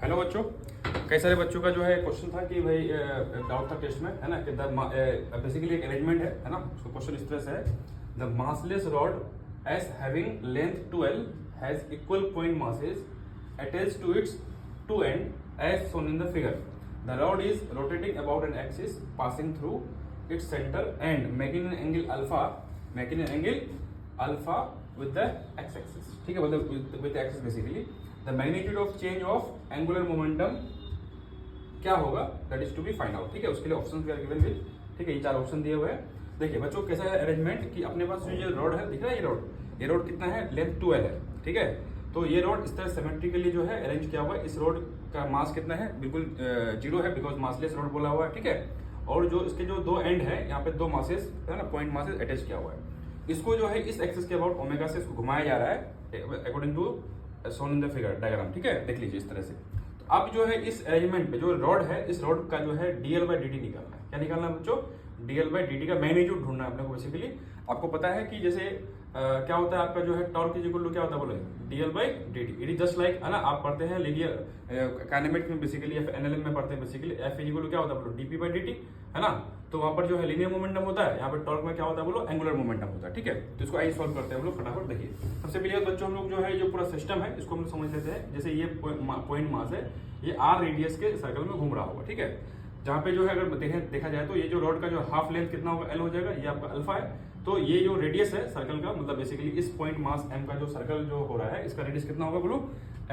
Hello बच्चों, कई सारे बच्चों का जो है क्वेश्चन था कि भाई डाउट था टेस्ट में, है ना, कि बेसिकली एक अरेंजमेंट है ना। उसका क्वेश्चन इस तरह से है, the massless rod is having length 12 has equal point masses attached to its two end as shown in the figure. The rod is rotating about an axis passing through its centre and making an angle alpha with the x axis, ठीक है, मतलब with the axis basically the magnitude of change of angular momentum क्या होगा, that is to be find out, ठीक है। उसके लिए options we are given with, ठीक है, ये चार ऑप्शन दिए हुए हैं। देखिए बच्चों कैसा है अरेंजमेंट कि अपने पास जो रॉड है, दिख रहा है ये रॉड कितना है, लेंथ 12 है, ठीक है। तो ये रॉड इस तरह सिमेट्रिकली जो है अरेंज किया हुआ है। इस रॉड का मास कितना है, बिल्कुल 0 है, बिकॉज मासलेस रॉड बोला हुआ है, ठीक है। और जो इसके जो दो एंड है, यहाँ पे दो मासेस है ना, पॉइंट मासेस अटैच किया हुआ है। इसको जो है इस एक्सिस के अबाउट ओमेगा से इसको घुमाया जा रहा है according to shown in the figure diagram, ठीक है। देख लीजिए इस तरह से। तो अब जो है इस अरेंजमेंट पे जो रॉड है, इस रॉड का जो है dl/dt निकालना है। क्या निकालना है बच्चों, dl/dt का मैग्नीट्यूड ढूंढना है अपने को। बेसिकली आपको पता है कि जैसे क्या होता है आपका जो है टॉर्क इज इक्वल टू क्या होता है, बोले dl/dt। It is just like, है ना, आप पढ़ते हैं लीनियर काइनेमेटिक्स में बेसिकली या एनएलएम में पढ़ते हैं basically F is equal to क्या होता है बोलो dp/dt, है ना। तो वहां पर जो है लीनियर मोमेंटम होता है, यहाँ पर टॉर्क में क्या होता है बोलो एंगुलर मोमेंटम होता है, ठीक है। तो इसको आइए सॉल्व करते हैं हम लोग फटाफट। देखिए सबसे पहले बच्चों हम लोग जो है जो पूरा सिस्टम है इसको हम लोग समझ लेते हैं। जैसे ये पॉइंट मास है, ये r रेडियस के सर्कल में घूम रहा होगा, ठीक है। जहाँ पे जो है अगर देखा जाए तो ये जो रॉड का जो हाफ लेंथ कितना होगा, l हो जाएगा, ये आपका अल्फा है। तो ये जो रेडियस है सर्कल का, मतलब बेसिकली इस पॉइंट मास m का जो सर्कल जो हो रहा है, इसका रेडियस कितना होगा बोलो,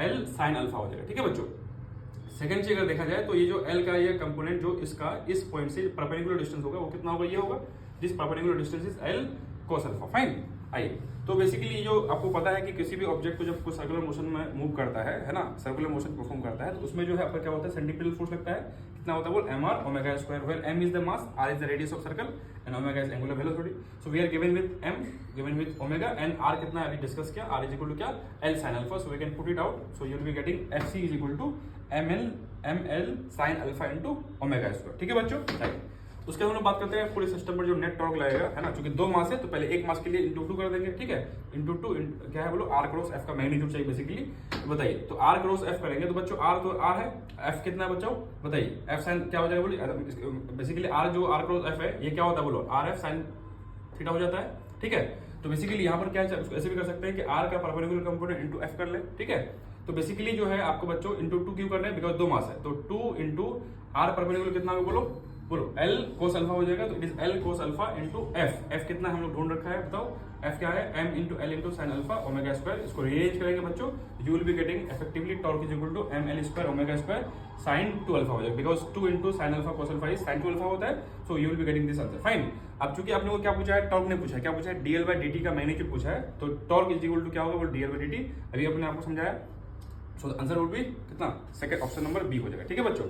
l साइन अल्फा हो जाएगा, ठीक है बच्चों। सेकंड चीज अगर देखा जाए तो ये जो l का ये कंपोनेंट जो इसका इस पॉइंट से परपेंडिकुलर डिस्टेंस होगा, वो कितना होगा, ये होगा, this perpendicular distance is l cos alpha, fine. आइए, तो बेसिकली जो आपको पता है कि किसी भी ऑब्जेक्ट को जब कोई सर्कुलर मोशन में मूव करता है ना, सर्कुलर मोशन परफॉर्म करता है, तो उसमें जो है आपका क्या होता है, सेंट्रीपिटल फोर्स लगता है। कितना होता है बोल, mr omega square, where m is the mass, r is the radius of circle and omega is angular velocity. So we are given with m, given with omega, and r कितना है अभी discuss किया, r is equal to क्या, l sin alpha. So we can put it out. So you will be getting fc is equal to ml sin alpha into omega square, ठीक है बच्चों। उसके बाद हम लोग बात करते हैं पूरे सिस्टम पर जो नेट टॉर्क लगेगा, है ना। चूंकि दो मास है तो पहले एक मास के लिए इंटू 2 कर देंगे, ठीक है। इंटू 2 क्या है बोलो, r क्रॉस f का मैग्नीट्यूड चाहिए बेसिकली। तो बताइए, तो r क्रॉस f करेंगे तो बच्चों r तो r है, f कितना है बच्चों बताइए, f साइन क्या हो जाएगा बोलिए, बेसिकली r जो r क्रॉस f है ये क्या होता है बोलो, r f साइन थीटा हो जाता है, ठीक है। तो बेसिकली यहाँ पर क्या है, ऐसे भी कर सकते हैं कि r का परपेंडिकुलर कंपोनेंट इंटू f कर ले, ठीक है। तो बेसिकली जो है आपको बच्चों इंटू 2 क्यों करना है, बिकॉज दो मास है। तो 2 इंटू r परपेंडिकुलर कितना होगा बोलो l cos अल्फा हो जाएगा। तो it is l cos alpha into f कितना हम लोग ढूंढ रखा है बताओ, f क्या है, m into l into sine alpha omega square. इसको रीअरेंज करेंगे बच्चों, you will be getting effectively torque is equal to ml square omega square sine 2 alpha हो जाएगा, because 2 into sine alpha cos alpha is sine 2 alpha होता है। So you will be getting this answer, fine. अब चूंकि आपने वो क्या पूछा है, टॉर्क ने पूछा है, क्या पूछा है, dl/dt का मैग्नीट्यूड पूछा है। तो टॉर्क इज इक्वल टू क्या होगा, dl/dt अभी अपने आपको समझाया। सो आंसर वुड बी कितना, सेकंड ऑप्शन नंबर बी हो जाएगा, ठीक है बच्चों।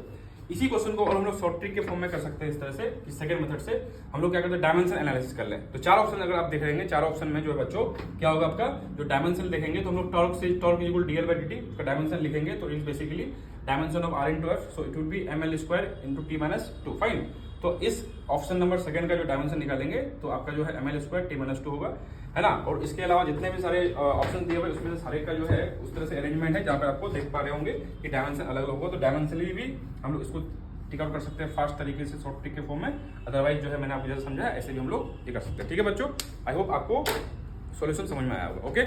इसी क्वेश्चन को और हम लोग शॉर्ट ट्रिक के फॉर्म में कर सकते हैं इस तरह से कि सेकंड मेथड से हम लोग क्या करते हैं, डायमेंशन एनालिसिस कर लें। तो चार ऑप्शन अगर आप देख रहे हैं, चार ऑप्शन में जो है बच्चों क्या होगा आपका, जो डायमेंशन देखेंगे तो हम लोग टॉर्क इक्वल dl/dt का डायमेंशन लिखेंगे। तो it basically dimension of r into f, so it would be ml square into t-2, fine. तो इस ऑप्शन नंबर सेकंड का जो डायमेंशन निकालेंगे तो आपका जो है ml स्क्वायर t-2 होगा, है ना। और इसके अलावा जितने भी सारे ऑप्शन दिए हुए उसमें से सारे का जो है उस तरह से अरेंजमेंट है जहाँ पे आपको देख पा रहे होंगे कि डायमेंशन अलग अलग होगा। तो डायमेंशनली भी हम लोग इसको टिक आउट कर सकते हैं फास्ट तरीके से शॉर्ट ट्रिक के फॉर्म में। अदरवाइज जो है मैंने आपको जैसे समझाया ऐसे भी हम लोग ये कर सकते हैं, ठीक है बच्चों। आई होप आपको सॉल्यूशन समझ में आया होगा, ओके।